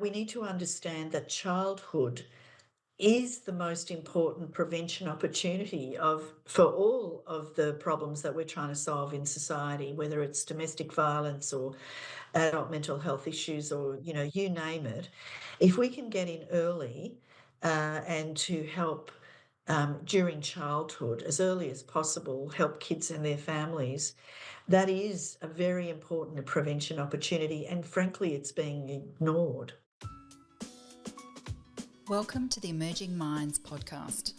We need to understand that childhood is the most important prevention opportunity for all of the problems that we're trying to solve in society, whether it's domestic violence or adult mental health issues or, you name it. If we can get in early and to help during childhood, as early as possible, help kids and their families, that is a very important prevention opportunity. And frankly, it's being ignored. Welcome to the Emerging Minds podcast.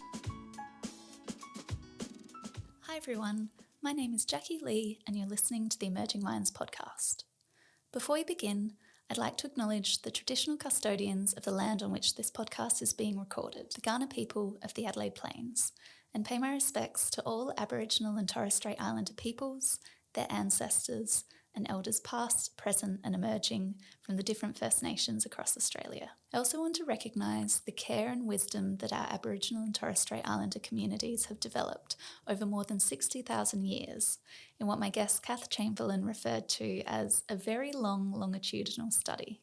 Hi everyone, my name is Jackie Lee and you're listening to the Emerging Minds podcast. Before we begin, I'd like to acknowledge the traditional custodians of the land on which this podcast is being recorded, the Kaurna people of the Adelaide Plains, and pay my respects to all Aboriginal and Torres Strait Islander peoples, their ancestors, and elders past, present and emerging from the different First Nations across Australia. I also want to recognise the care and wisdom that our Aboriginal and Torres Strait Islander communities have developed over more than 60,000 years in what my guest Cath Chamberlain referred to as a very long longitudinal study.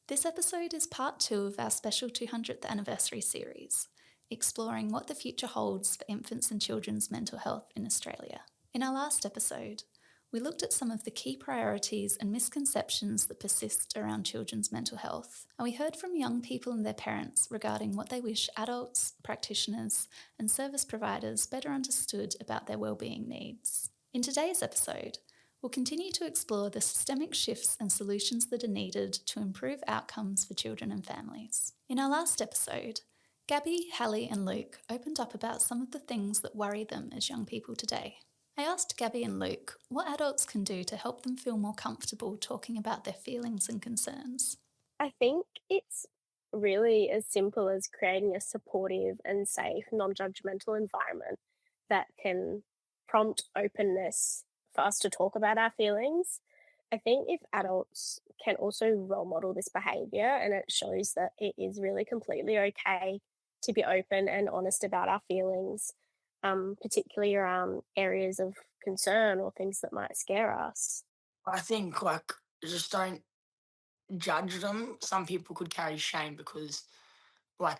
This episode is part 2 of our special 200th anniversary series, exploring what the future holds for infants and children's mental health in Australia. In our last episode, we looked at some of the key priorities and misconceptions that persist around children's mental health, and we heard from young people and their parents regarding what they wish adults, practitioners, and service providers better understood about their wellbeing needs. In today's episode, we'll continue to explore the systemic shifts and solutions that are needed to improve outcomes for children and families. In our last episode, Gabby, Hallie, and Luke opened up about some of the things that worry them as young people today. I asked Gabby and Luke what adults can do to help them feel more comfortable talking about their feelings and concerns. I think it's really as simple as creating a supportive and safe, non-judgmental environment that can prompt openness for us to talk about our feelings. I think if adults can also role model this behaviour, and it shows that it is really completely okay to be open and honest about our feelings, particularly around areas of concern or things that might scare us. I think just don't judge them. Some people could carry shame because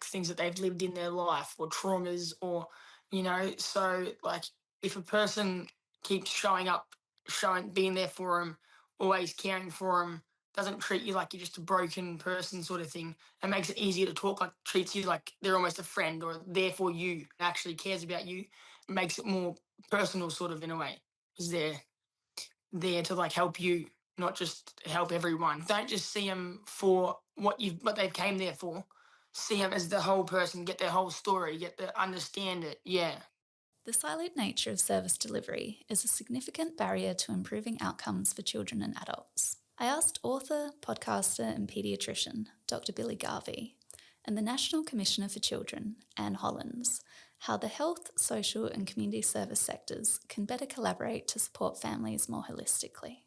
things that they've lived in their life or traumas or, so if a person keeps showing up, being there for them, always caring for them, doesn't treat you like you're just a broken person sort of thing, and makes it easier to talk, treats you like they're almost a friend or there for you, actually cares about you, makes it more personal sort of in a way, because they're there to help you, not just help everyone. Don't just see them for what they've came there for. See them as the whole person, get their whole story, get to understand it. Yeah. The siloed nature of service delivery is a significant barrier to improving outcomes for children and adults. I asked author, podcaster and paediatrician Dr. Billy Garvey and the National Commissioner for Children, Anne Hollonds, how the health, social and community service sectors can better collaborate to support families more holistically.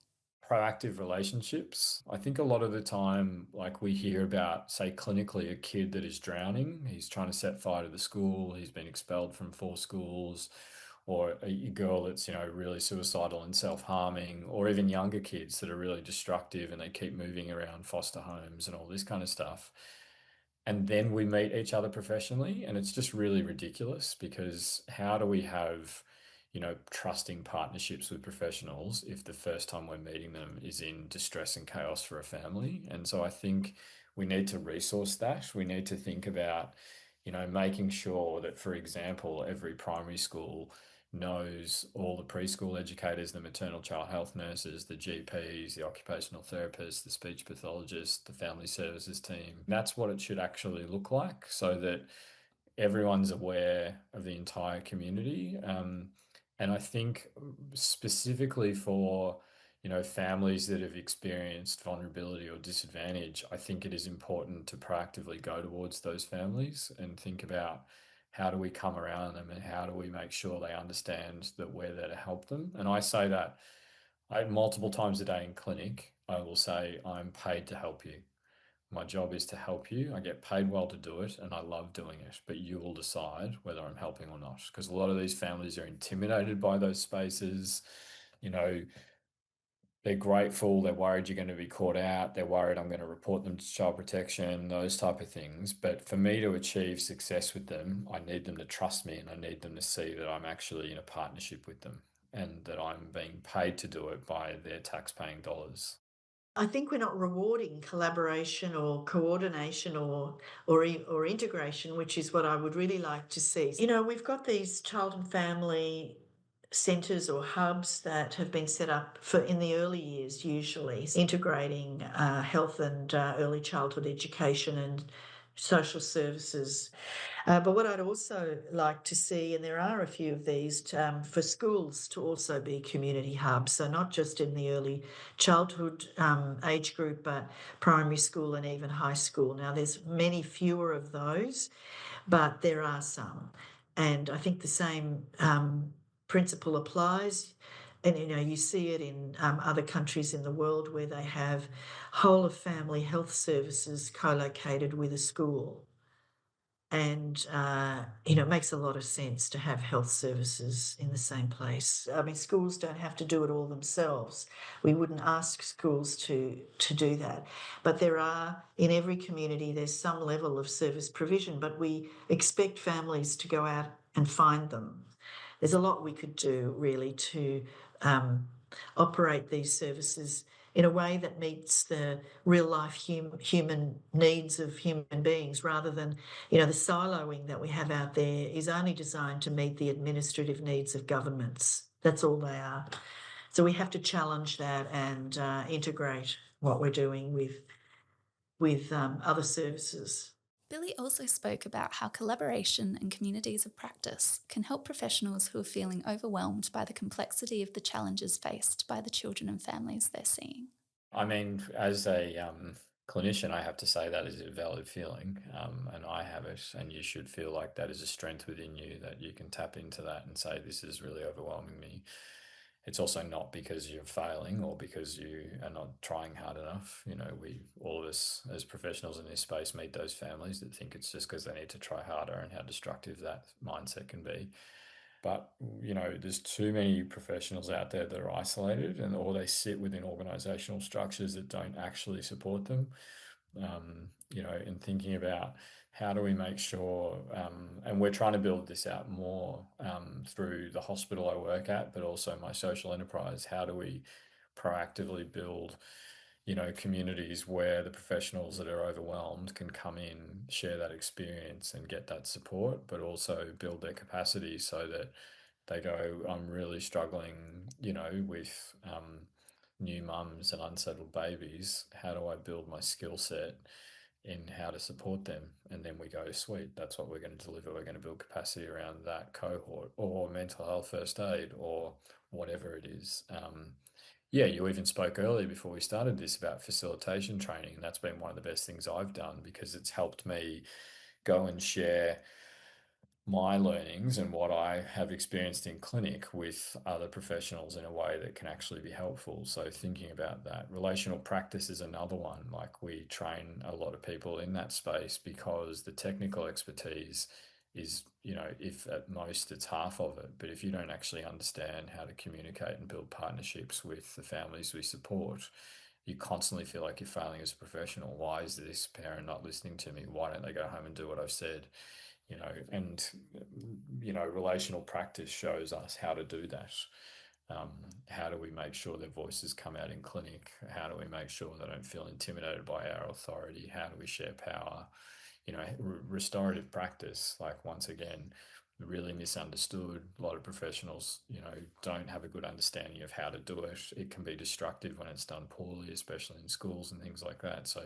Proactive relationships. I think a lot of the time, we hear about, say, clinically, a kid that is drowning, he's trying to set fire to the school, he's been expelled from 4 schools, or a girl that's, really suicidal and self-harming, or even younger kids that are really destructive and they keep moving around foster homes and all this kind of stuff. And then we meet each other professionally, and it's just really ridiculous, because how do we have trusting partnerships with professionals if the first time we're meeting them is in distress and chaos for a family? And so I think we need to resource that. We need to think about, making sure that, for example, every primary school knows all the preschool educators, the maternal child health nurses, the GPs, the occupational therapists, the speech pathologists, the family services team. That's what it should actually look like, so that everyone's aware of the entire community. And I think specifically for, families that have experienced vulnerability or disadvantage, I think it is important to proactively go towards those families and think about how do we come around them and how do we make sure they understand that we're there to help them. And I say that multiple times a day in clinic. I will say, I'm paid to help you. My job is to help you. I get paid well to do it and I love doing it, but you will decide whether I'm helping or not. Because a lot of these families are intimidated by those spaces. they're grateful, they're worried you're going to be caught out, they're worried I'm going to report them to child protection, those type of things. But for me to achieve success with them, I need them to trust me and I need them to see that I'm actually in a partnership with them and that I'm being paid to do it by their tax-paying dollars. I think we're not rewarding collaboration or coordination or integration, which is what I would really like to see. You know, we've got these child and family centres or hubs that have been set up for in the early years, usually integrating health and early childhood education and social services. But what I'd also like to see, and there are a few of these, for schools to also be community hubs. So not just in the early childhood age group, but primary school and even high school. Now, there's many fewer of those, but there are some. And I think the same principle applies. And, you know, you see it in other countries in the world where they have whole of family health services co-located with a school. And, you know, it makes a lot of sense to have health services in the same place. I mean, schools don't have to do it all themselves. We wouldn't ask schools to do that. But there are, in every community, there's some level of service provision, but we expect families to go out and find them. There's a lot we could do, really, to operate these services in a way that meets the real life human needs of human beings, rather than, you know, the siloing that we have out there is only designed to meet the administrative needs of governments. That's all they are. So we have to challenge that and integrate what we're doing with other services. Billy also spoke about how collaboration and communities of practice can help professionals who are feeling overwhelmed by the complexity of the challenges faced by the children and families they're seeing. I mean, as a clinician, I have to say that is a valid feeling, and I have it, and you should feel like that is a strength within you, that you can tap into that and say, this is really overwhelming me. It's also not because you're failing or because you are not trying hard enough. You know, all of us as professionals in this space meet those families that think it's just because they need to try harder, and how destructive that mindset can be. But, you know, there's too many professionals out there that are isolated, or they sit within organizational structures that don't actually support them. You know, in thinking about how do we make sure, and we're trying to build this out more through the hospital I work at, but also my social enterprise. How do we proactively build, you know, communities where the professionals that are overwhelmed can come in, share that experience and get that support, but also build their capacity so that they go, I'm really struggling, you know, with new mums and unsettled babies. How do I build my skill set in how to support them? And then we go, sweet, that's what we're going to deliver. We're going to build capacity around that cohort, or mental health first aid, or whatever it is. Yeah, you even spoke earlier before we started this about facilitation training, and that's been one of the best things I've done, because it's helped me go and share my learnings and what I have experienced in clinic with other professionals in a way that can actually be helpful. So thinking about that, relational practice is another one. Like, we train a lot of people in that space because the technical expertise is, you know, if at most it's half of it. But if you don't actually understand how to communicate and build partnerships with the families we support, you constantly feel like you're failing as a professional. Why is this parent not listening to me? Why don't they go home and do what I've said? You know, and, you know, relational practice shows us how to do that. How do we make sure their voices come out in clinic? How do we make sure they don't feel intimidated by our authority? How do we share power? You know, restorative practice, like, once again, really misunderstood. A lot of professionals, you know, don't have a good understanding of how to do it. It can be destructive when it's done poorly, especially in schools and things like that. So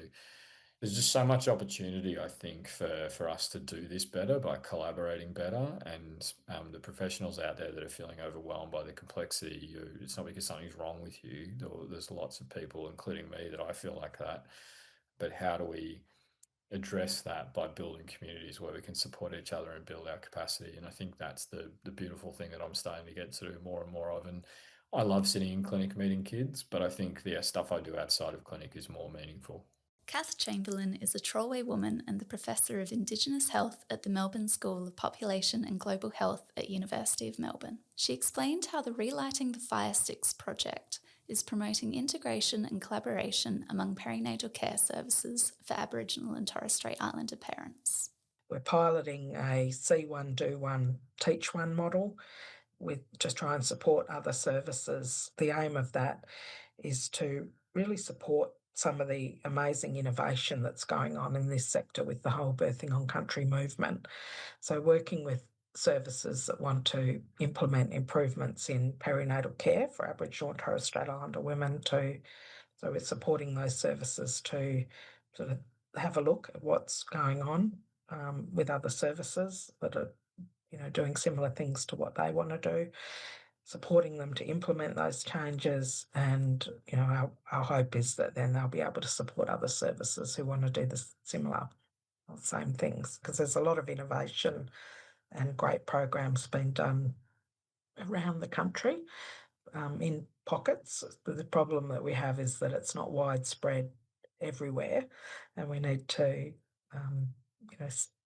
there's just so much opportunity, I think, for us to do this better by collaborating better. And the professionals out there that are feeling overwhelmed by the complexity, it's not because something's wrong with you. There's lots of people, including me, that I feel like that. But how do we address that by building communities where we can support each other and build our capacity? And I think that's the beautiful thing that I'm starting to get to do more and more of. And I love sitting in clinic meeting kids, but I think the stuff I do outside of clinic is more meaningful. Cath Chamberlain is a Torres woman and the Professor of Indigenous Health at the Melbourne School of Population and Global Health at University of Melbourne. She explained how the Relighting the Fire Sticks project is promoting integration and collaboration among perinatal care services for Aboriginal and Torres Strait Islander parents. We're piloting a see one, do one, teach one model to try and support other services. The aim of that is to really support some of the amazing innovation that's going on in this sector with the whole birthing on country movement. So working with services that want to implement improvements in perinatal care for Aboriginal and Torres Strait Islander women so we're supporting those services to sort of have a look at what's going on with other services that are doing similar things to what they want to do, supporting them to implement those changes. And, our hope is that then they'll be able to support other services who want to do the same things, because there's a lot of innovation and great programs being done around the country in pockets. The problem that we have is that it's not widespread everywhere, and we need to,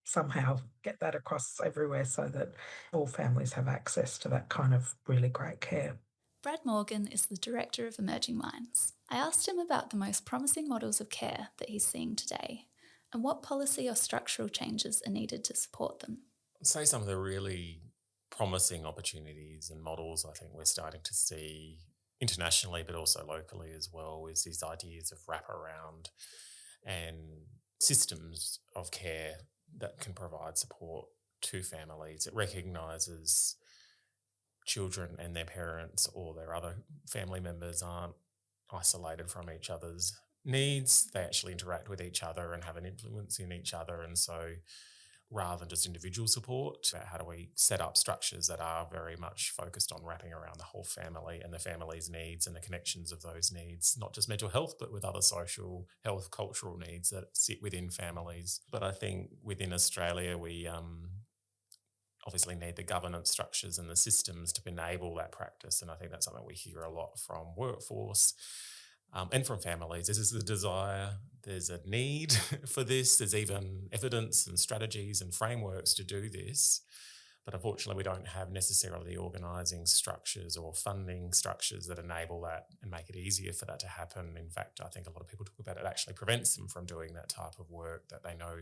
somehow get that across everywhere so that all families have access to that kind of really great care. Brad Morgan is the Director of Emerging Minds. I asked him about the most promising models of care that he's seeing today and what policy or structural changes are needed to support them. Say some of the really promising opportunities and models I think we're starting to see internationally but also locally as well is these ideas of wraparound and systems of care that can provide support to families. It recognises children and their parents or their other family members aren't isolated from each other's needs. They actually interact with each other and have an influence in each other. And so rather than just individual support, how do we set up structures that are very much focused on wrapping around the whole family and the family's needs and the connections of those needs, not just mental health, but with other social health, cultural needs that sit within families. But I think within Australia, we obviously need the governance structures and the systems to enable that practice. And I think that's something we hear a lot from workforce and from families. This is the desire, there's a need for this, there's even evidence and strategies and frameworks to do this. But unfortunately, we don't have necessarily the organising structures or funding structures that enable that and make it easier for that to happen. In fact, I think a lot of people talk about it actually prevents them from doing that type of work that they know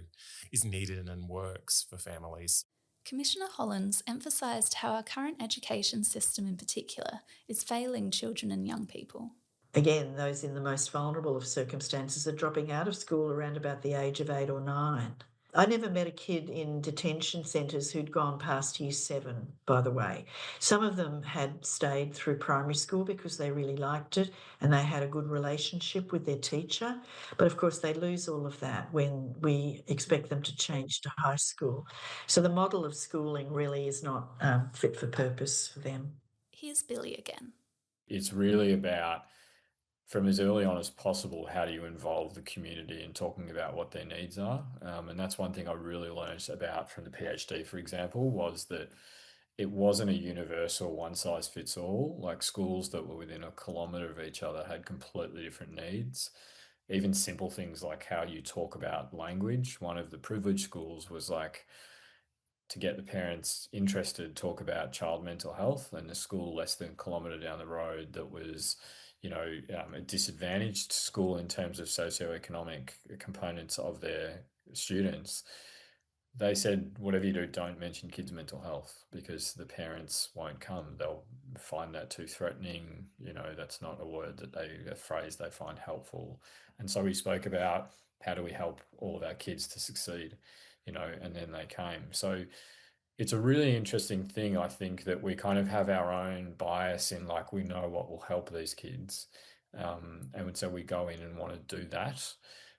is needed and works for families. Commissioner Hollonds emphasised how our current education system in particular is failing children and young people. Again, those in the most vulnerable of circumstances are dropping out of school around about the age of 8 or 9. I never met a kid in detention centres who'd gone past year 7, by the way. Some of them had stayed through primary school because they really liked it and they had a good relationship with their teacher. But of course, they lose all of that when we expect them to change to high school. So the model of schooling really is not fit for purpose for them. Here's Billy again. It's really about, from as early on as possible, how do you involve the community in talking about what their needs are? And that's one thing I really learned about from the PhD, for example, was that it wasn't a universal one-size-fits-all. Like schools that were within a kilometre of each other had completely different needs. Even simple things like how you talk about language. One of the privileged schools was like, to get the parents interested, talk about child mental health, and the school less than a kilometre down the road that was a disadvantaged school in terms of socioeconomic components of their students, they said, whatever you do, don't mention kids' mental health because the parents won't come. They'll find that too threatening. That's not a phrase they find helpful. And so we spoke about how do we help all of our kids to succeed, and then they came. So it's a really interesting thing, I think, that we kind of have our own bias in like we know what will help these kids. And so we go in and want to do that.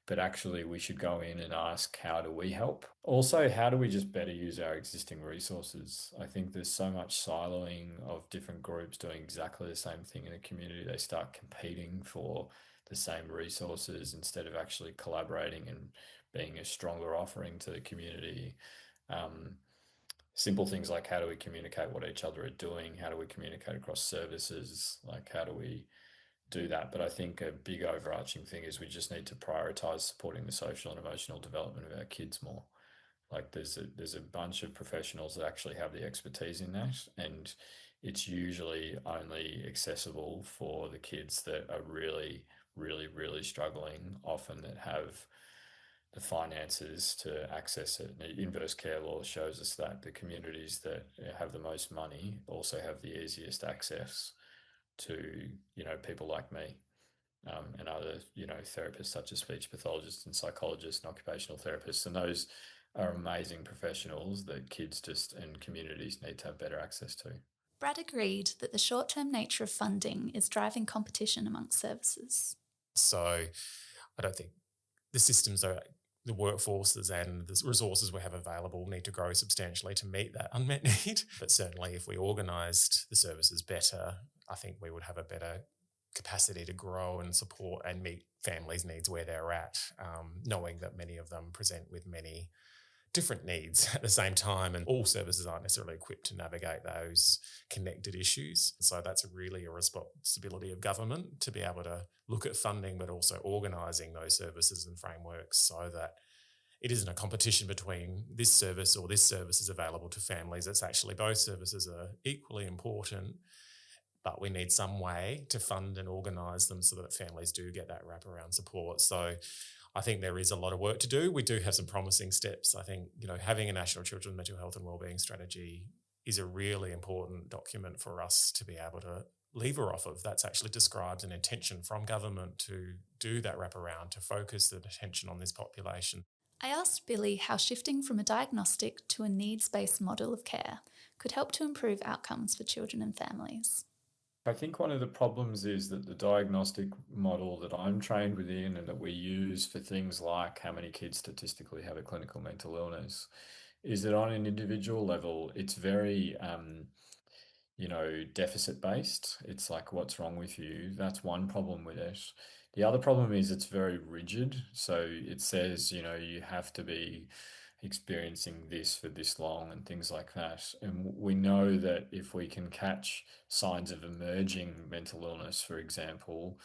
But actually, we should go in and ask, how do we help? Also, how do we just better use our existing resources? I think there's so much siloing of different groups doing exactly the same thing in a community. They start competing for the same resources instead of actually collaborating and being a stronger offering to the community. Simple things like how do we communicate what each other are doing? How do we communicate across services? Like how do we do that? But I think a big overarching thing is we just need to prioritize supporting the social and emotional development of our kids more. Like there's a bunch of professionals that actually have the expertise in that. And it's usually only accessible for the kids that are really, really, really struggling, often that have the finances to access it. And the inverse care law shows us that the communities that have the most money also have the easiest access to, people like me, and other, therapists such as speech pathologists and psychologists and occupational therapists. And those are amazing professionals that kids and communities need to have better access to. Brad agreed that the short-term nature of funding is driving competition amongst services. So I don't think the systems are the workforces and the resources we have available need to grow substantially to meet that unmet need. But certainly if we organised the services better, I think we would have a better capacity to grow and support and meet families' needs where they're at, knowing that many of them present with many different needs at the same time, and all services aren't necessarily equipped to navigate those connected issues. So that's really a responsibility of government to be able to look at funding, but also organising those services and frameworks so that it isn't a competition between this service or this service is available to families. It's actually both services are equally important, but we need some way to fund and organise them so that families do get that wraparound support. So I think there is a lot of work to do. We do have some promising steps. I think, having a National Children's Mental Health and Wellbeing Strategy is a really important document for us to be able to lever off of. That's actually describes an intention from government to do that wraparound, to focus the attention on this population. I asked Billy how shifting from a diagnostic to a needs-based model of care could help to improve outcomes for children and families. I think one of the problems is that the diagnostic model that I'm trained within and that we use for things like how many kids statistically have a clinical mental illness is that on an individual level, it's very, deficit based. It's like, what's wrong with you? That's one problem with it. The other problem is it's very rigid. So it says, you have to be experiencing this for this long and things like that. And we know that if we can catch signs of emerging mental illness, for example,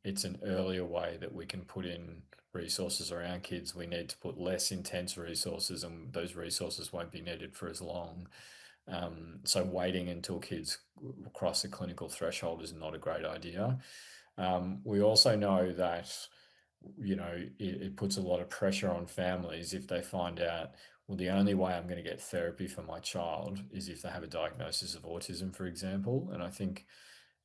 it's an earlier way that we can put in resources around kids. We need to put less intense resources, and those resources won't be needed for as long. So waiting until kids cross the clinical threshold is not a great idea. We also know that it puts a lot of pressure on families if they find out, well, the only way I'm going to get therapy for my child is if they have a diagnosis of autism, for example. And I think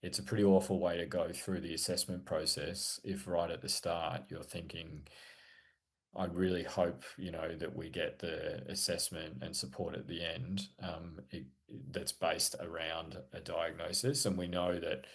it's a pretty awful way to go through the assessment process if right at the start you're thinking, I really hope, that we get the assessment and support at the end that's based around a diagnosis. And we know that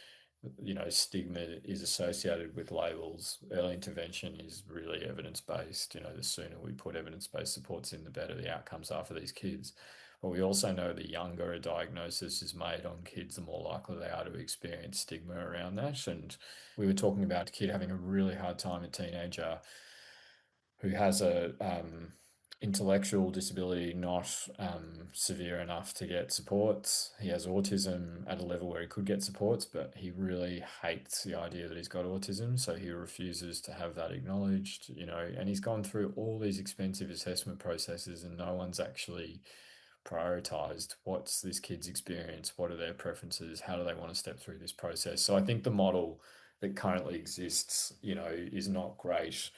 stigma is associated with labels. Early intervention is really evidence-based. The sooner we put evidence-based supports in, the better the outcomes are for these kids. But we also know the younger a diagnosis is made on kids, the more likely they are to experience stigma around that. And we were talking about a kid having a really hard time, a teenager who has a intellectual disability not severe enough to get supports. He has autism at a level where he could get supports, but he really hates the idea that he's got autism, so he refuses to have that acknowledged, and he's gone through all these expensive assessment processes and no one's actually prioritized what's this kid's experience, what are their preferences, how do they want to step through this process. So I think the model that currently exists, is not great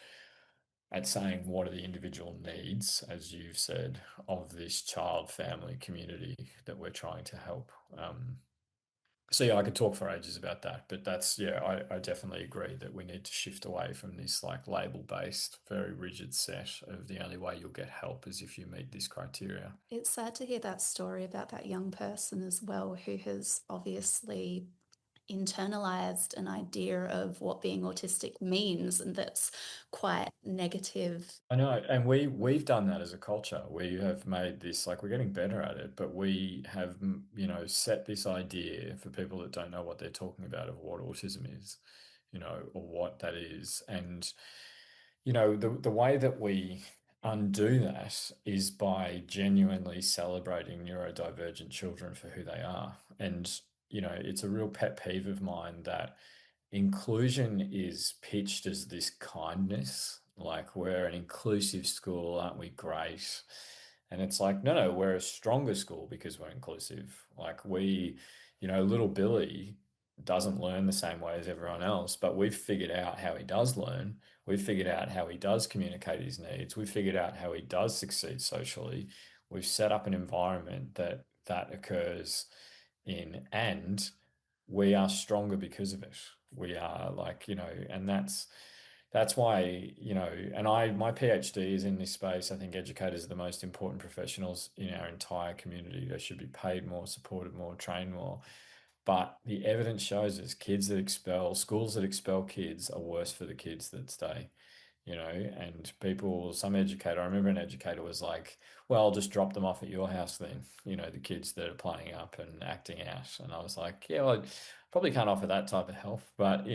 at saying what are the individual needs, as you've said, of this child family community that we're trying to help. So yeah, I could talk for ages about that, but I definitely agree that we need to shift away from this like label-based, very rigid set of the only way you'll get help is if you meet this criteria. It's sad to hear that story about that young person as well, who has obviously internalized an idea of what being autistic means, and that's quite negative. I know, and we've done that as a culture. We have made this, like, we're getting better at it, but we have, set this idea for people that don't know what they're talking about of what autism is, or what that is. And, the way that we undo that is by genuinely celebrating neurodivergent children for who they are. And, it's a real pet peeve of mine that inclusion is pitched as this kindness, like we're an inclusive school, aren't we great? And it's like, no, we're a stronger school because we're inclusive. Like little Billy doesn't learn the same way as everyone else, but we've figured out how he does learn. We've figured out how he does communicate his needs. We've figured out how he does succeed socially. We've set up an environment that occurs in, and we are stronger because of it. We are and that's why, and my PhD is in this space. I think educators are the most important professionals in our entire community. They should be paid more, supported more, trained more. But the evidence shows us schools that expel kids are worse for the kids that stay, and I remember an educator was like, well, I'll just drop them off at your house then, the kids that are playing up and acting out. And I was like, yeah, well, I probably can't offer that type of help, but,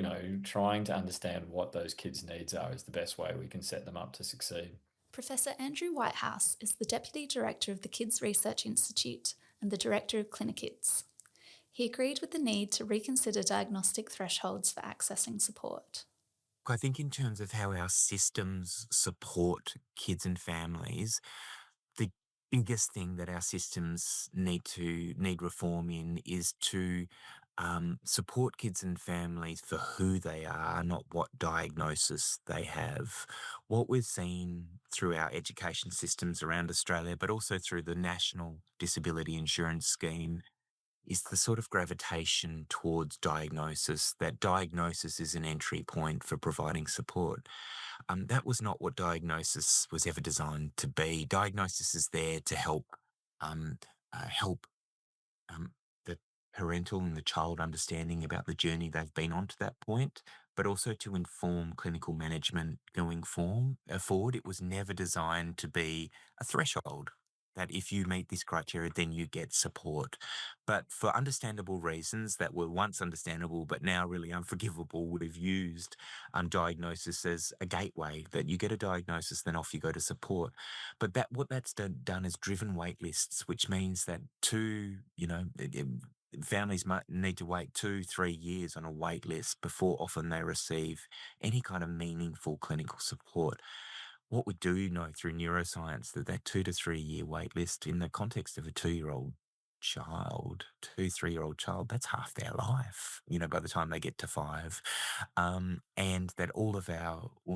trying to understand what those kids' needs are is the best way we can set them up to succeed. Professor Andrew Whitehouse is the Deputy Director of the Kids Research Institute and the Director of CliniKids. He agreed with the need to reconsider diagnostic thresholds for accessing support. I think in terms of how our systems support kids and families, the biggest thing that our systems need reform in is to support kids and families for who they are, not what diagnosis they have. What we've seen through our education systems around Australia, but also through the National Disability Insurance Scheme, is the sort of gravitation towards diagnosis, that diagnosis is an entry point for providing support. That was not what diagnosis was ever designed to be. Diagnosis is there to help help the parental and the child understanding about the journey they've been on to that point, but also to inform clinical management going forward. It was never designed to be a threshold that if you meet this criteria, then you get support. But for understandable reasons that were once understandable, but now really unforgivable, would have used diagnosis as a gateway, that you get a diagnosis, then off you go to support. But what that's done is driven wait lists, which means that families might need to wait 2-3 years on a wait list before often they receive any kind of meaningful clinical support. What we do know through neuroscience that 2 to 3 year wait list in the context of a 2-year-old child, 3-year-old child, that's half their life, by the time they get to 5. And that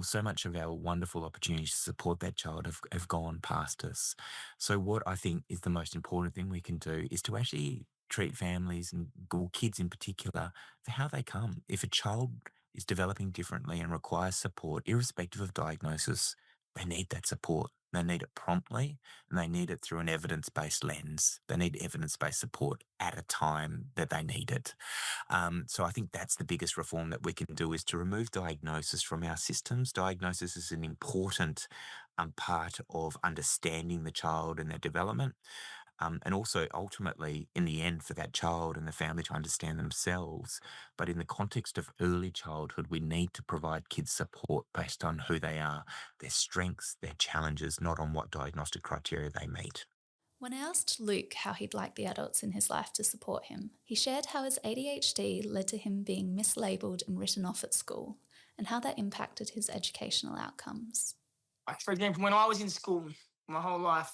so much of our wonderful opportunities to support that child have gone past us. So what I think is the most important thing we can do is to actually treat families and kids in particular for how they come. If a child is developing differently and requires support, irrespective of diagnosis, they need that support. They need it promptly, and they need it through an evidence-based lens. They need evidence-based support at a time that they need it. So I think that's the biggest reform that we can do, is to remove diagnosis from our systems. Diagnosis is an important part of understanding the child and their development. And also ultimately, in the end, for that child and the family to understand themselves. But in the context of early childhood, we need to provide kids support based on who they are, their strengths, their challenges, not on what diagnostic criteria they meet. When I asked Luke how he'd like the adults in his life to support him, he shared how his ADHD led to him being mislabelled and written off at school, and how that impacted his educational outcomes. Like, for example, when I was in school my whole life,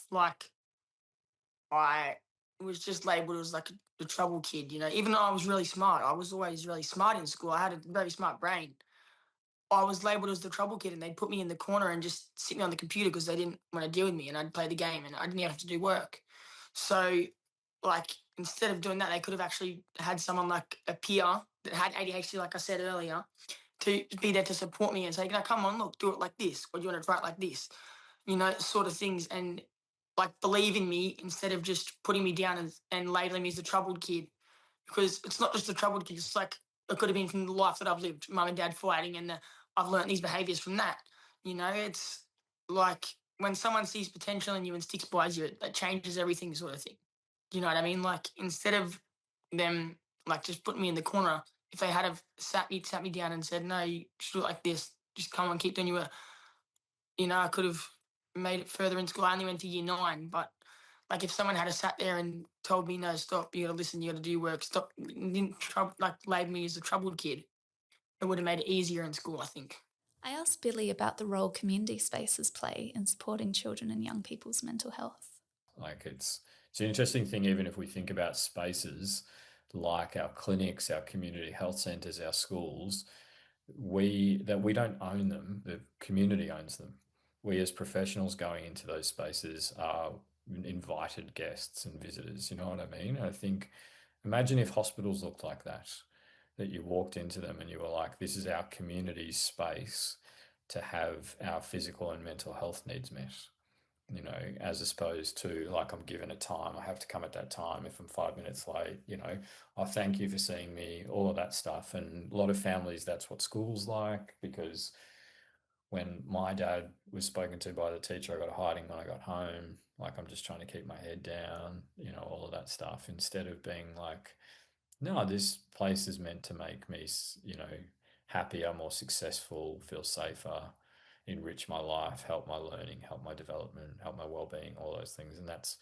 I was just labelled as like the trouble kid, Even though I was really smart, I was always really smart in school. I had a very smart brain. I was labelled as the trouble kid, and they'd put me in the corner and just sit me on the computer because they didn't want to deal with me, and I'd play the game and I didn't have to do work. So, instead of doing that, they could have actually had someone like a peer that had ADHD, like I said earlier, to be there to support me and say, come on, look, do it like this, or do you want to try it like this? Sort of things, and believe in me instead of just putting me down and labelling me as the troubled kid, because it's not just the troubled kid. It's like it could have been from the life that I've lived, mum and dad fighting, and I've learnt these behaviours from that. It's like when someone sees potential in you and sticks by you, that changes everything, sort of thing. Do you know what I mean? Instead of them just putting me in the corner, if they had have sat me down and said, no, you should do it like this, just come on, keep doing your work. I could have made it further in school. I only went to year 9, but if someone had sat there and told me, no, stop, you got to listen, you got to do work, stop, didn't label me as a troubled kid, it would have made it easier in school, I think. I asked Billy about the role community spaces play in supporting children and young people's mental health. Like it's an interesting thing, even if we think about spaces like our clinics, our community health centres, our schools, we don't own them, the community owns them. We as professionals going into those spaces are invited guests and visitors, you know what I mean? I think, imagine if hospitals looked like that you walked into them and you were like, this is our community space to have our physical and mental health needs met, you know, as opposed to like, I'm given a time, I have to come at that time. If I'm 5 minutes late, you know, I thank you for seeing me, all of that stuff. And a lot of families, that's what school's like, because when my dad was spoken to by the teacher, I got hiding when I got home, like, I'm just trying to keep my head down, you know, all of that stuff, instead of being like, no, this place is meant to make me, you know, happier, more successful, feel safer, enrich my life, help my learning, help my development, help my well-being, all those things. And that's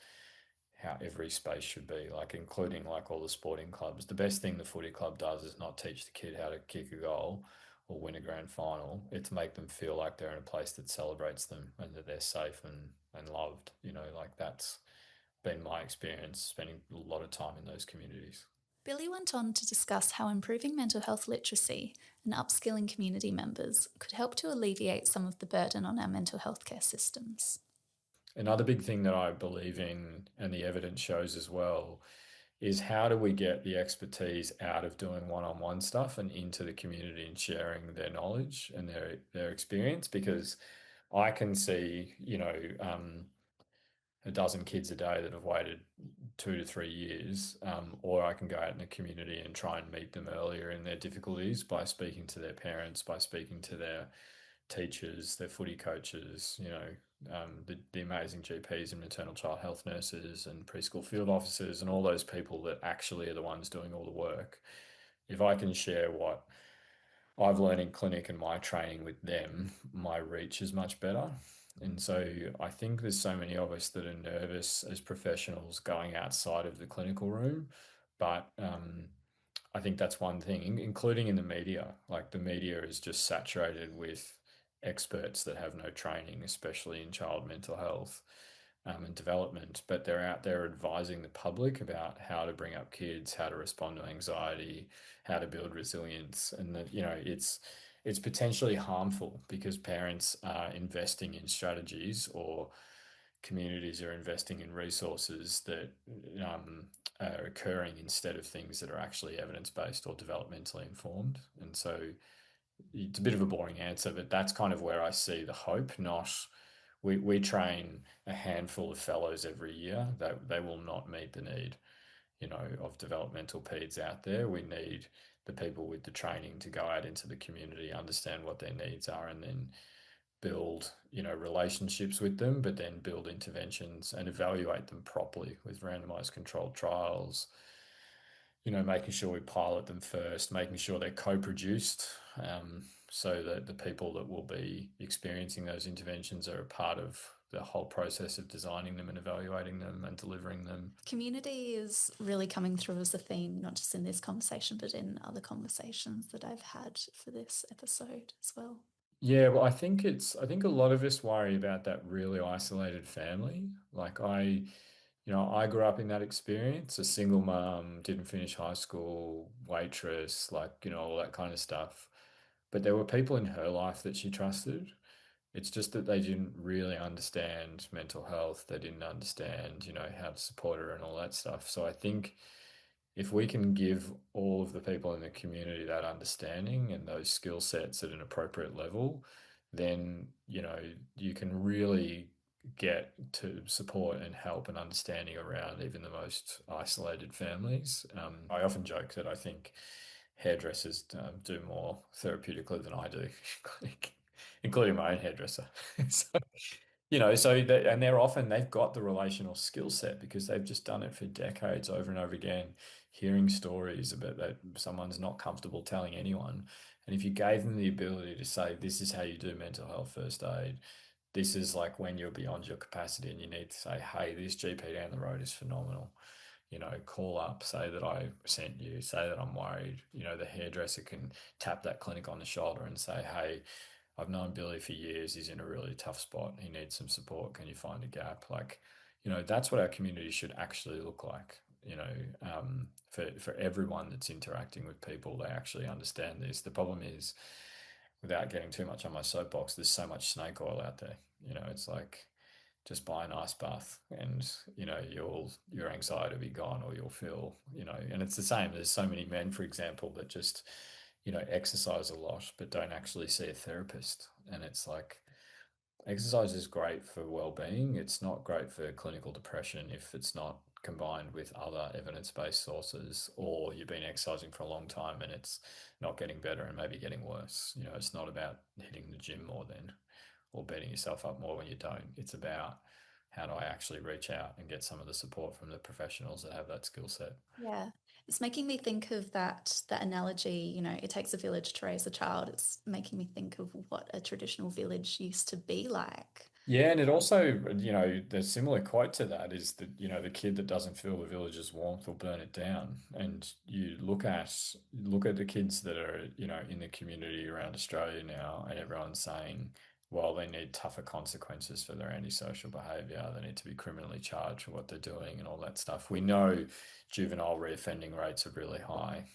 how every space should be, like, including like all the sporting clubs. The best thing the footy club does is not teach the kid how to kick a goal or win a grand final. It's make them feel like they're in a place that celebrates them and that they're safe and loved. You know, like that's been my experience spending a lot of time in those communities. Billy went on to discuss how improving mental health literacy and upskilling community members could help to alleviate some of the burden on our mental health care systems. Another big thing that I believe in, and the evidence shows as well, is how do we get the expertise out of doing one-on-one stuff and into the community and sharing their knowledge and their experience? Because I can see, you know, a dozen kids a day that have waited 2 to 3 years, or I can go out in the community and try and meet them earlier in their difficulties by speaking to their parents, by speaking to their teachers, their footy coaches, you know, the amazing GPs and maternal child health nurses and preschool field officers and all those people that actually are the ones doing all the work. If I can share what I've learned in clinic and my training with them, my reach is much better. And so I think there's so many of us that are nervous as professionals going outside of the clinical room. But I think that's one thing, including in the media. Like the media is just saturated with experts that have no training, especially in child mental health and development, but they're out there advising the public about how to bring up kids, how to respond to anxiety, how to build resilience, and that, you know, it's potentially harmful because parents are investing in strategies or communities are investing in resources that are occurring instead of things that are actually evidence-based or developmentally informed. And so it's a bit of a boring answer, but that's kind of where I see the hope. Not we train a handful of fellows every year that they will not meet the need, you know, of developmental peds out there. We need the people with the training to go out into the community, understand what their needs are, and then build, you know, relationships with them, but then build interventions and evaluate them properly with randomized controlled trials, you know, making sure we pilot them first, making sure they're co-produced, so that the people that will be experiencing those interventions are a part of the whole process of designing them and evaluating them and delivering them. Community is really coming through as a theme, not just in this conversation, but in other conversations that I've had for this episode as well. Yeah, well, I think a lot of us worry about that really isolated family. Like I grew up in that experience, a single mum, didn't finish high school, waitress, like, you know, all that kind of stuff. But there were people in her life that she trusted. It's just that they didn't really understand mental health. They didn't understand, you know, how to support her and all that stuff. So I think if we can give all of the people in the community that understanding and those skill sets at an appropriate level, then, you know, you can really get to support and help and understanding around even the most isolated families. I often joke that I think hairdressers do more therapeutically than I do, including my own hairdresser. So, you know, and they've got the relational skill set because they've just done it for decades over and over again, hearing stories about that someone's not comfortable telling anyone. And if you gave them the ability to say, this is how you do mental health first aid, this is like when you're beyond your capacity and you need to say, hey, this GP down the road is phenomenal. You know, call up, say that I sent you, say that I'm worried. You know, the hairdresser can tap that clinic on the shoulder and say, hey, I've known Billy for years. He's in a really tough spot. He needs some support. Can you find a gap? Like, That's what our community should actually look like. For everyone that's interacting with people, they actually understand this. The problem is, without getting too much on my soapbox, there's so much snake oil out there. It's like, just buy an ice bath and your anxiety will be gone, or you'll feel, and it's the same. There's so many men, for example, that just exercise a lot but don't actually see a therapist. And it's like, exercise is great for well-being. It's not great for clinical depression if it's not combined with other evidence-based sources, or you've been exercising for a long time and it's not getting better and maybe getting worse. It's not about hitting the gym more then, or beating yourself up more when you don't. It's about, how do I actually reach out and get some of the support from the professionals that have that skill set? Yeah, it's making me think of that analogy, it takes a village to raise a child. It's making me think of what a traditional village used to be like. Yeah, and it also, the similar quote to that is that, the kid that doesn't feel the village's warmth will burn it down. And you look at the kids that are, in the community around Australia now, and everyone's saying, well, they need tougher consequences for their antisocial behaviour. They need to be criminally charged for what they're doing and all that stuff. We know juvenile reoffending rates are really high.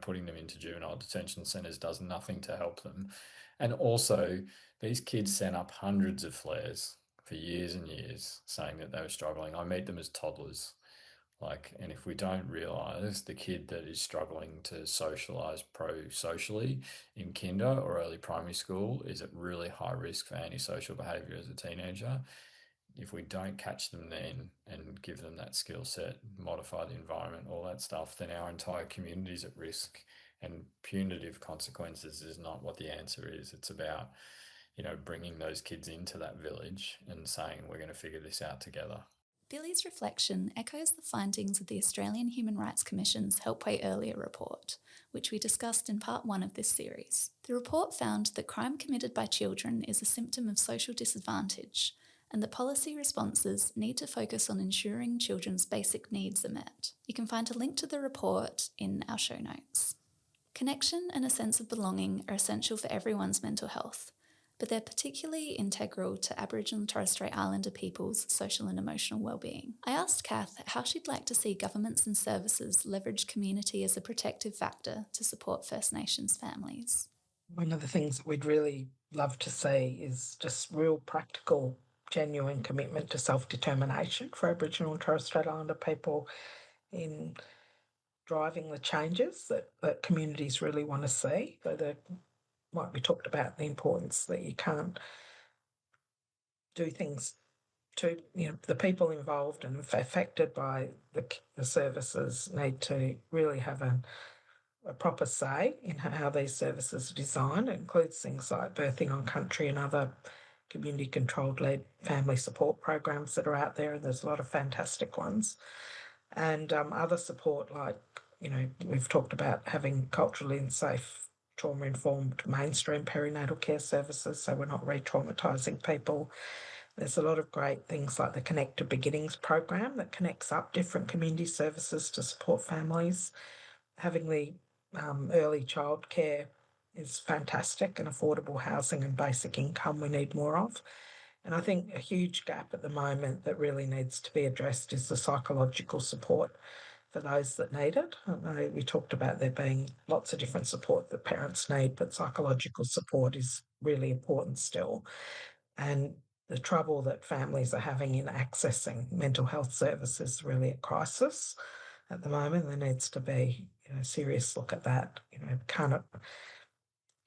Putting them into juvenile detention centres does nothing to help them. And also, these kids sent up hundreds of flares for years and years saying that they were struggling. I meet them as toddlers. And if we don't realise the kid that is struggling to socialise pro-socially in kinder or early primary school is at really high risk for antisocial behaviour as a teenager, if we don't catch them then and give them that skill set, modify the environment, all that stuff, then our entire community is at risk. And punitive consequences is not what the answer is. It's about, bringing those kids into that village and saying, we're going to figure this out together. Billy's reflection echoes the findings of the Australian Human Rights Commission's Help Way Earlier report, which we discussed in part 1 of this series. The report found that crime committed by children is a symptom of social disadvantage, and that policy responses need to focus on ensuring children's basic needs are met. You can find a link to the report in our show notes. Connection and a sense of belonging are essential for everyone's mental health, but they're particularly integral to Aboriginal and Torres Strait Islander people's social and emotional well-being. I asked Cath how she'd like to see governments and services leverage community as a protective factor to support First Nations families. One of the things that we'd really love to see is just real practical, genuine commitment to self-determination for Aboriginal and Torres Strait Islander people in driving the changes that communities really want to see. So like we talked about, the importance that you can't do things to, the people involved and affected by the services need to really have a proper say in how these services are designed. It includes things like birthing on country and other community-controlled led family support programs that are out there, and there's a lot of fantastic ones. And other support like, we've talked about having culturally and safe trauma-informed mainstream perinatal care services, so we're not re-traumatising people. There's a lot of great things like the Connected Beginnings program that connects up different community services to support families. Having the early childcare is fantastic, and affordable housing and basic income we need more of. And I think a huge gap at the moment that really needs to be addressed is the psychological support for those that need it. I know we talked about there being lots of different support that parents need, but psychological support is really important still. And the trouble that families are having in accessing mental health services is really a crisis at the moment. There needs to be a serious look at that. Kind of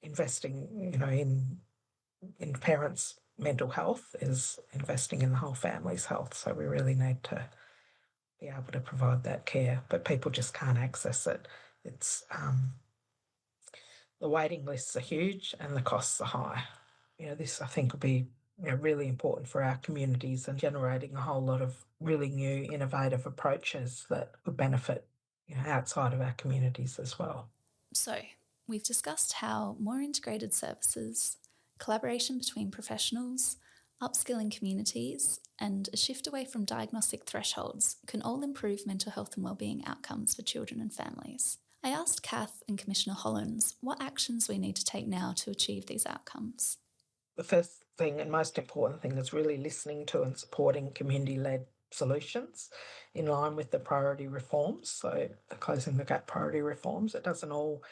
investing, in parents' mental health is investing in the whole family's health. So we really need to be able to provide that care, but people just can't access it. It's the waiting lists are huge and the costs are high. This I think will be really important for our communities and generating a whole lot of really new, innovative approaches that would benefit outside of our communities as well. So, we've discussed how more integrated services, collaboration between professionals, upskilling communities, and a shift away from diagnostic thresholds can all improve mental health and wellbeing outcomes for children and families. I asked Cath and Commissioner Hollonds what actions we need to take now to achieve these outcomes. The first thing and most important thing is really listening to and supporting community-led solutions in line with the priority reforms. So the Closing the Gap priority reforms, it doesn't all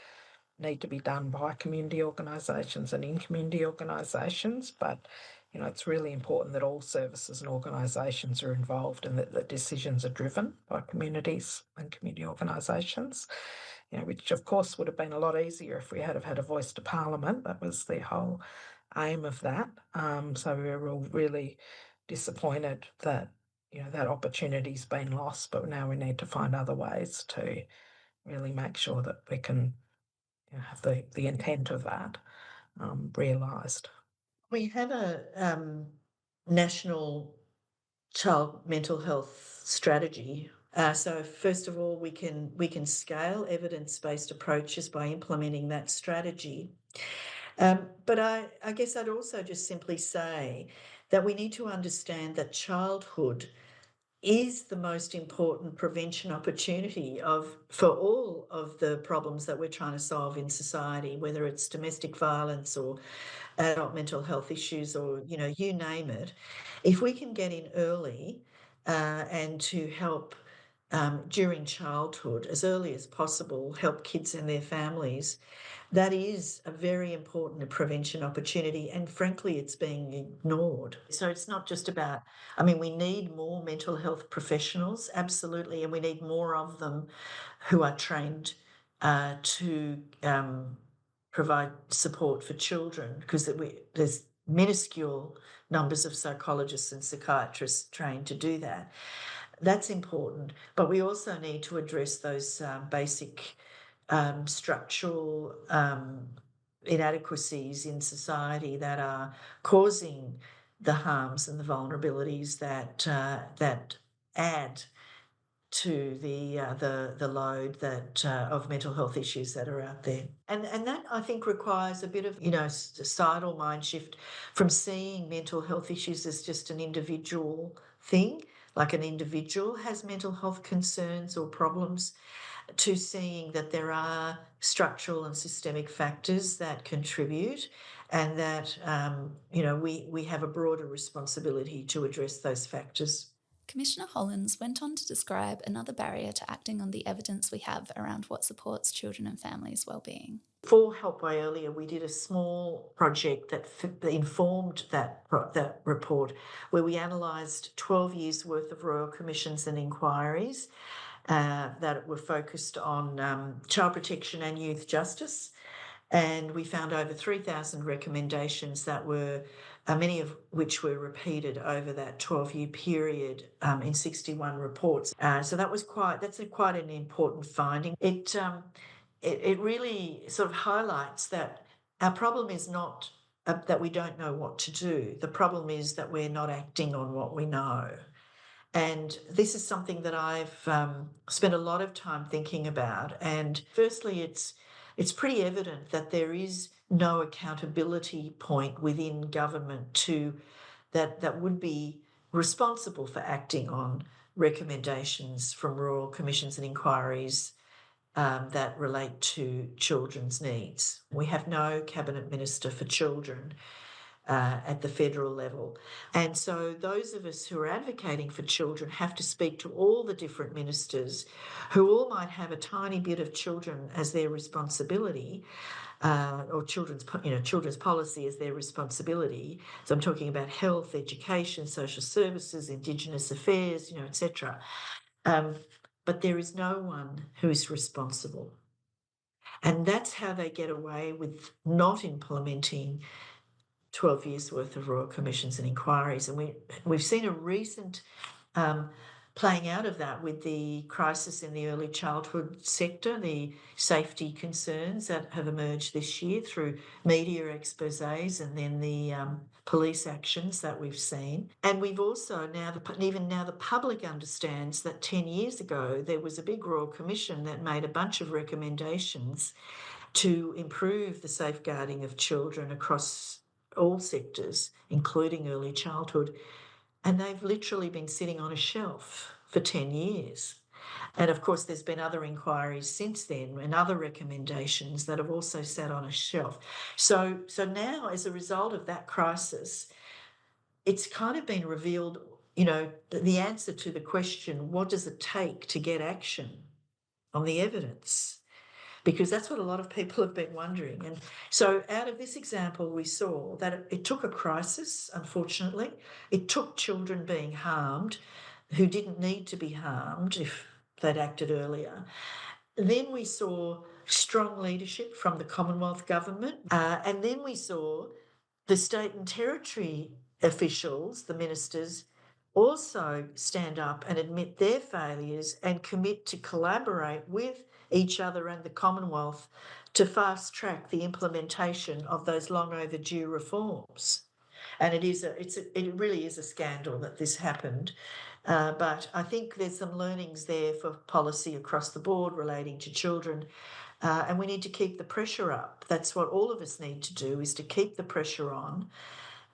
need to be done by community organisations and in community organisations, but it's really important that all services and organisations are involved and that the decisions are driven by communities and community organisations, which of course would have been a lot easier if we had a voice to Parliament. That was the whole aim of that. So we were all really disappointed that, that opportunity's been lost, but now we need to find other ways to really make sure that we can have the intent of that realised. We have a national child mental health strategy. So first of all, we can scale evidence-based approaches by implementing that strategy. But I guess I'd also just simply say that we need to understand that childhood is the most important prevention opportunity for all of the problems that we're trying to solve in society, whether it's domestic violence or adult mental health issues or, you name it. If we can get in early and to help during childhood, as early as possible, help kids and their families, that is a very important prevention opportunity, and frankly, it's being ignored. So it's not just about, we need more mental health professionals, absolutely, and we need more of them who are trained to provide support for children, because there's minuscule numbers of psychologists and psychiatrists trained to do that. That's important, but we also need to address those basic structural inadequacies in society that are causing the harms and the vulnerabilities that add to the load that of mental health issues that are out there, and that I think requires a bit of societal mind shift from seeing mental health issues as just an individual thing, like an individual has mental health concerns or problems, to seeing that there are structural and systemic factors that contribute, and that we have a broader responsibility to address those factors. Commissioner Hollonds went on to describe another barrier to acting on the evidence we have around what supports children and families' wellbeing. For Helpway earlier, we did a small project that informed that report, where we analysed 12 years' worth of royal commissions and inquiries that were focused on child protection and youth justice. And we found over 3,000 recommendations that were, many of which were repeated over that 12-year period in 61 reports. So that's quite an important finding. It really sort of highlights that our problem is not that we don't know what to do. The problem is that we're not acting on what we know. And this is something that I've spent a lot of time thinking about. And firstly, it's pretty evident that there is no accountability point within government that would be responsible for acting on recommendations from royal commissions and inquiries that relate to children's needs. We have no cabinet minister for children at the federal level. And so those of us who are advocating for children have to speak to all the different ministers who all might have a tiny bit of children as their responsibility, or children's policy as their responsibility. So I'm talking about health, education, social services, Indigenous affairs, etc. But there is no one who is responsible. And that's how they get away with not implementing 12 years worth of royal commissions and inquiries. And we've seen a recent playing out of that with the crisis in the early childhood sector, the safety concerns that have emerged this year through media exposés and then the police actions that we've seen. And we've also even now the public understands that 10 years ago there was a big royal commission that made a bunch of recommendations to improve the safeguarding of children across all sectors, including early childhood. And they've literally been sitting on a shelf for 10 years. And of course, there's been other inquiries since then and other recommendations that have also sat on a shelf. So now, as a result of that crisis, it's kind of been revealed, you know, the answer to the question, what does it take to get action on the evidence? Because that's what a lot of people have been wondering. And so out of this example, we saw that it took a crisis, unfortunately. It took children being harmed who didn't need to be harmed if they'd acted earlier. Then we saw strong leadership from the Commonwealth Government. And then we saw the state and territory officials, the ministers, also stand up and admit their failures and commit to collaborate with each other and the Commonwealth to fast track the implementation of those long overdue reforms. And it really is a scandal that this happened. But I think there's some learnings there for policy across the board relating to children. And we need to keep the pressure up. That's what all of us need to do, is to keep the pressure on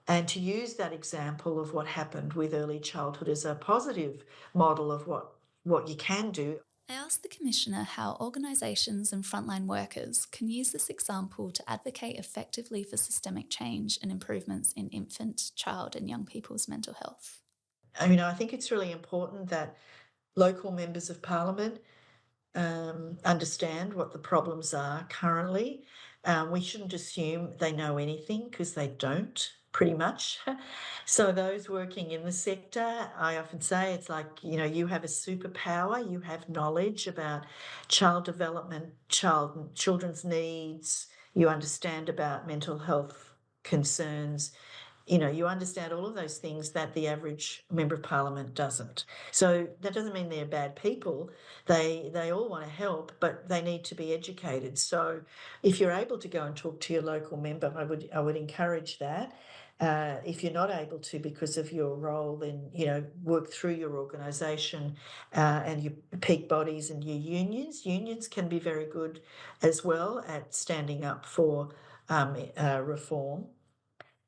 and to use that example of what happened with early childhood as a positive model of what you can do. I asked the Commissioner how organisations and frontline workers can use this example to advocate effectively for systemic change and improvements in infant, child and young people's mental health. I mean, I think it's really important that local members of parliament understand what the problems are currently. We shouldn't assume they know anything, because they don't, pretty much. So those working in the sector, I often say, it's like, you know, you have a superpower, you have knowledge about child development, children's needs, you understand about mental health concerns. You know, you understand all of those things that the average member of parliament doesn't. So that doesn't mean they're bad people. They all want to help, but they need to be educated. So if you're able to go and talk to your local member, I would encourage that. If you're not able to because of your role, then, you know, work through your organisation and your peak bodies and your unions. Unions can be very good as well at standing up for reform.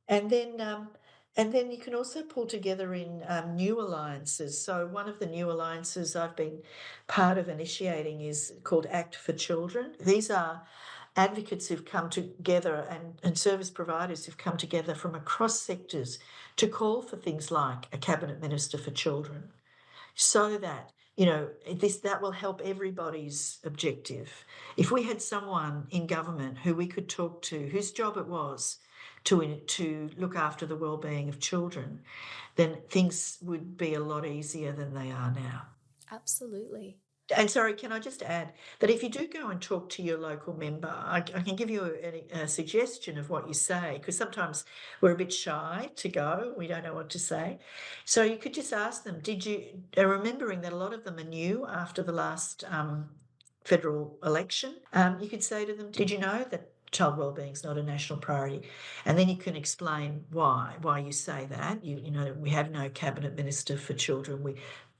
And then you can also pull together in new alliances. So one of the new alliances I've been part of initiating is called Act for Children. These are advocates who've come together and service providers who've come together from across sectors to call for things like a cabinet minister for children, so that, you know, that will help everybody's objective. If we had someone in government who we could talk to, whose job it was to look after the well-being of children, then things would be a lot easier than they are now. Absolutely. And sorry, can I just add that if you do go and talk to your local member, I can give you a suggestion of what you say, because sometimes we're a bit shy to go, we don't know what to say. So you could just ask them, remembering that a lot of them are new after the last federal election, you could say to them, did you know that child wellbeing is not a national priority? And then you can explain why you say that. You know, we have no cabinet minister for children.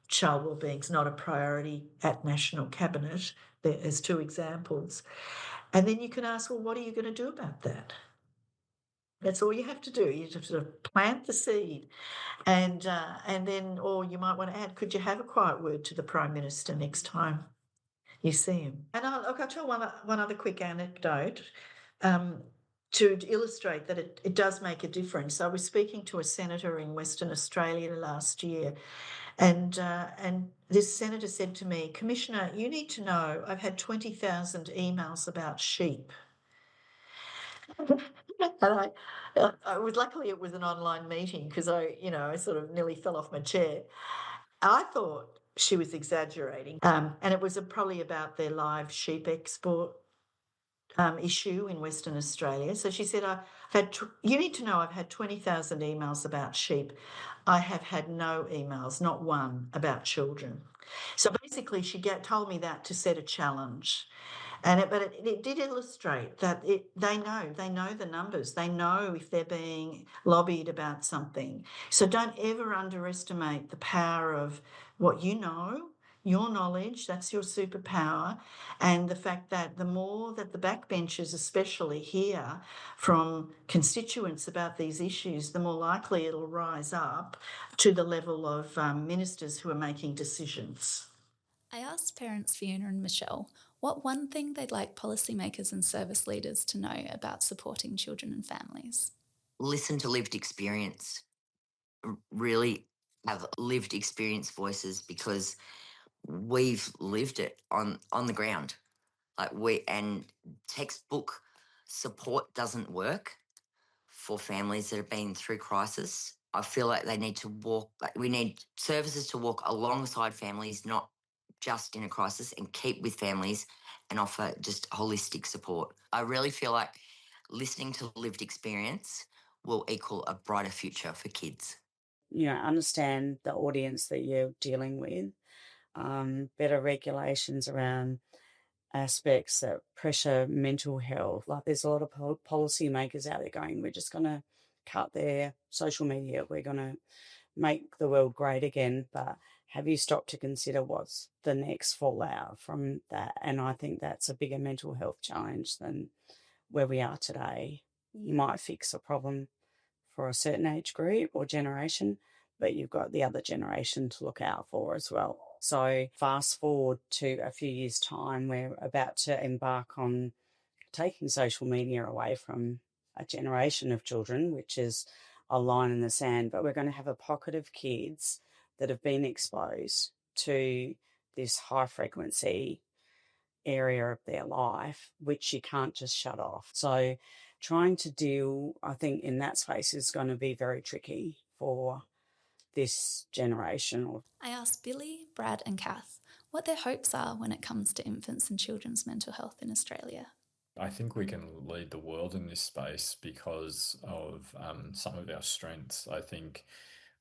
Child wellbeing is not a priority at National Cabinet. There's two examples. And then you can ask, well, what are you going to do about that? That's all you have to do. You have to sort of plant the seed. And then, or you might want to add, could you have a quiet word to the Prime Minister next time you see him? And I'll tell one other quick anecdote to illustrate that it does make a difference. I was speaking to a senator in Western Australia last year, and this senator said to me, Commissioner, you need to know I've had 20,000 emails about sheep. And luckily it was an online meeting, because I sort of nearly fell off my chair. I thought she was exaggerating, and it was probably about their live sheep export issue in Western Australia. So she said, you need to know I've had 20,000 emails about sheep. I have had no emails, not one, about children. So basically she told me that to set a challenge. But it did illustrate that they know the numbers. They know if they're being lobbied about something. So don't ever underestimate the power of what you know, your knowledge, that's your superpower, and the fact that the more that the backbenchers especially hear from constituents about these issues, the more likely it'll rise up to the level of ministers who are making decisions. I asked parents Fiona and Michelle what one thing they'd like policymakers and service leaders to know about supporting children and families. Listen to lived experience. really have lived experience voices because we've lived it on the ground. And textbook support doesn't work for families that have been through crisis. I feel like we need services to walk alongside families, not just in a crisis, and keep with families and offer just holistic support. I really feel like listening to lived experience will equal a brighter future for kids. Understand the audience that you're dealing with, better regulations around aspects that pressure mental health. Like there's a lot of policymakers out there going, we're just going to cut their social media. We're going to make the world great again. But have you stopped to consider what's the next fallout from that? And I think that's a bigger mental health challenge than where we are today. You might fix a problem for a certain age group or generation, but you've got the other generation to look out for as well. So fast forward to a few years' time, we're about to embark on taking social media away from a generation of children, which is a line in the sand, but we're going to have a pocket of kids that have been exposed to this high frequency area of their life, which you can't just shut off. So trying to deal, I think, in that space is going to be very tricky for this generation. I asked Billy, Brad and Cath what their hopes are when it comes to infants and children's mental health in Australia. I think we can lead the world in this space because of some of our strengths. I think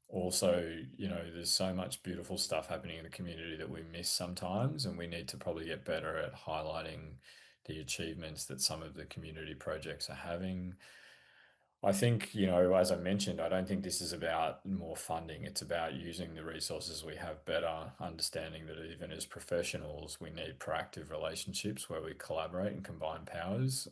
also, there's so much beautiful stuff happening in the community that we miss sometimes, and we need to probably get better at highlighting the achievements that some of the community projects are having. I think, as I mentioned, I don't think this is about more funding. It's about using the resources we have better, understanding that even as professionals, we need proactive relationships where we collaborate and combine powers.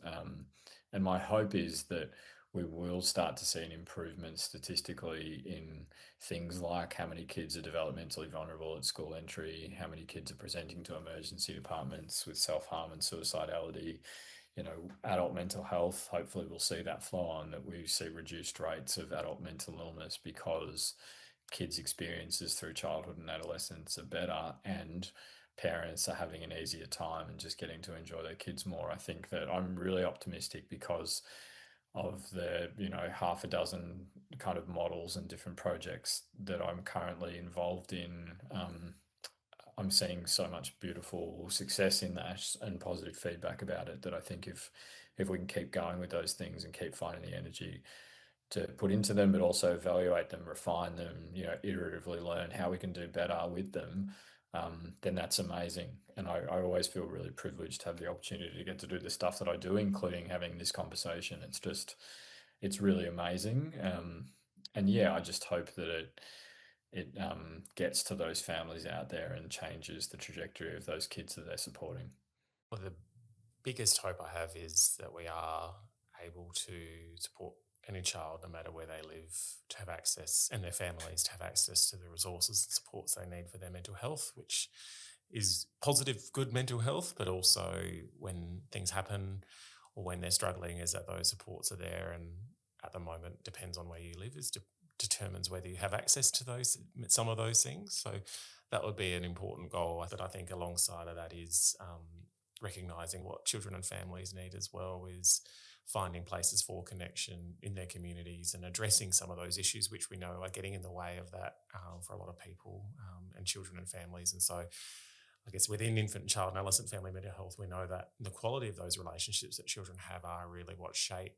And my hope is that we will start to see an improvement statistically in things like how many kids are developmentally vulnerable at school entry, how many kids are presenting to emergency departments with self-harm and suicidality. Adult mental health, hopefully we'll see that flow on, that we see reduced rates of adult mental illness because kids' experiences through childhood and adolescence are better and parents are having an easier time and just getting to enjoy their kids more. I think that I'm really optimistic because of the, half a dozen kind of models and different projects that I'm currently involved in. I'm seeing so much beautiful success in that and positive feedback about it that I think if we can keep going with those things and keep finding the energy to put into them, but also evaluate them, refine them, iteratively learn how we can do better with them, then that's amazing. And I always feel really privileged to have the opportunity to get to do the stuff that I do, including having this conversation. It's really amazing. And yeah, I just hope that it gets to those families out there and changes the trajectory of those kids that they're supporting. Well, the biggest hope I have is that we are able to support any child, no matter where they live, to have access, and their families to have access to the resources and supports they need for their mental health, which is positive, good mental health, but also when things happen or when they're struggling, is that those supports are there. And at the moment, depends on where you live, determines whether you have access to some of those things. So that would be an important goal. That I think alongside of that is recognising what children and families need as well, is finding places for connection in their communities and addressing some of those issues which we know are getting in the way of that for a lot of people and children and families. And so I guess within infant and child and adolescent family mental health, we know that the quality of those relationships that children have are really what shape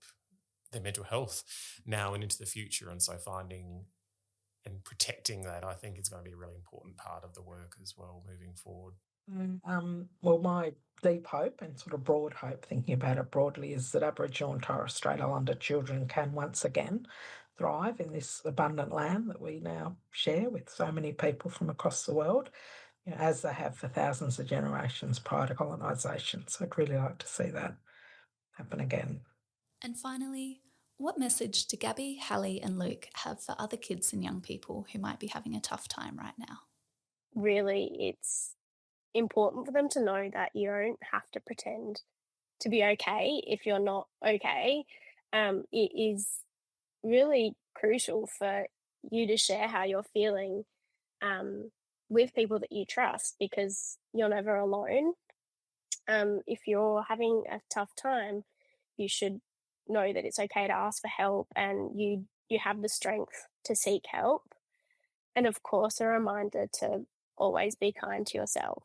their mental health now and into the future. And so finding and protecting that, I think, is going to be a really important part of the work as well moving forward. Well, my deep hope and sort of broad hope, thinking about it broadly, is that Aboriginal and Torres Strait Islander children can once again thrive in this abundant land that we now share with so many people from across the world, as they have for thousands of generations prior to colonisation. So I'd really like to see that happen again. And finally, what message do Gabby, Hallie and Luke have for other kids and young people who might be having a tough time right now? Really, it's important for them to know that you don't have to pretend to be okay if you're not okay. It is really crucial for you to share how you're feeling with people that you trust, because you're never alone. If you're having a tough time, you should know that it's okay to ask for help, and you have the strength to seek help. And of course, a reminder to always be kind to yourself.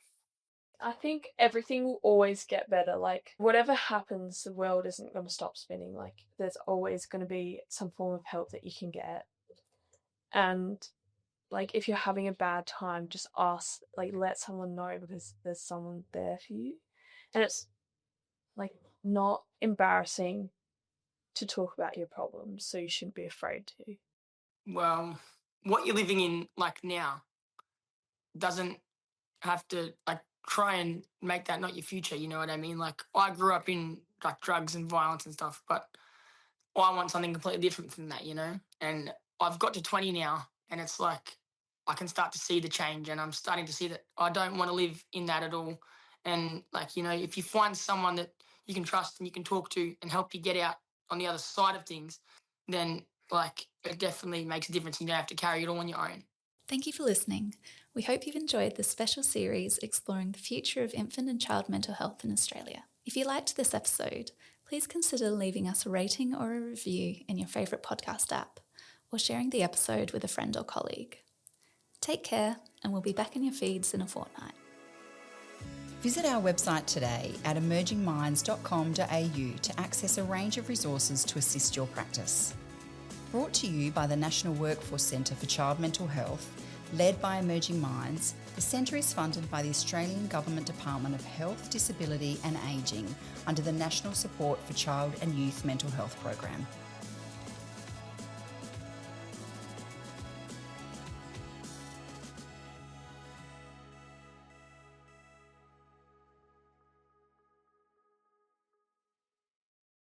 I think everything will always get better. Like, whatever happens, the world isn't going to stop spinning. Like, there's always going to be some form of help that you can get. And, like, if you're having a bad time, just ask, like, let someone know, because there's someone there for you. And it's, like, not embarrassing to talk about your problems, so you shouldn't be afraid to. Well, what you're living in, like, now doesn't have to, like, try and make that not your future, you know what I mean? Like, I grew up in, like, drugs and violence and stuff, but I want something completely different from that, you know? And I've got to 20 now, and it's like I can start to see the change, and I'm starting to see that I don't want to live in that at all. And, like, you know, if you find someone that you can trust and you can talk to and help you get out on the other side of things, then, like, it definitely makes a difference. You don't have to carry it all on your own. Thank you for listening. We hope you've enjoyed this special series exploring the future of infant and child mental health in Australia. If you liked this episode, please consider leaving us a rating or a review in your favourite podcast app, or sharing the episode with a friend or colleague. Take care, and we'll be back in your feeds in a fortnight. Visit our website today at emergingminds.com.au to access a range of resources to assist your practice. Brought to you by the National Workforce Centre for Child Mental Health, led by Emerging Minds, the centre is funded by the Australian Government Department of Health, Disability and Ageing under the National Support for Child and Youth Mental Health Program.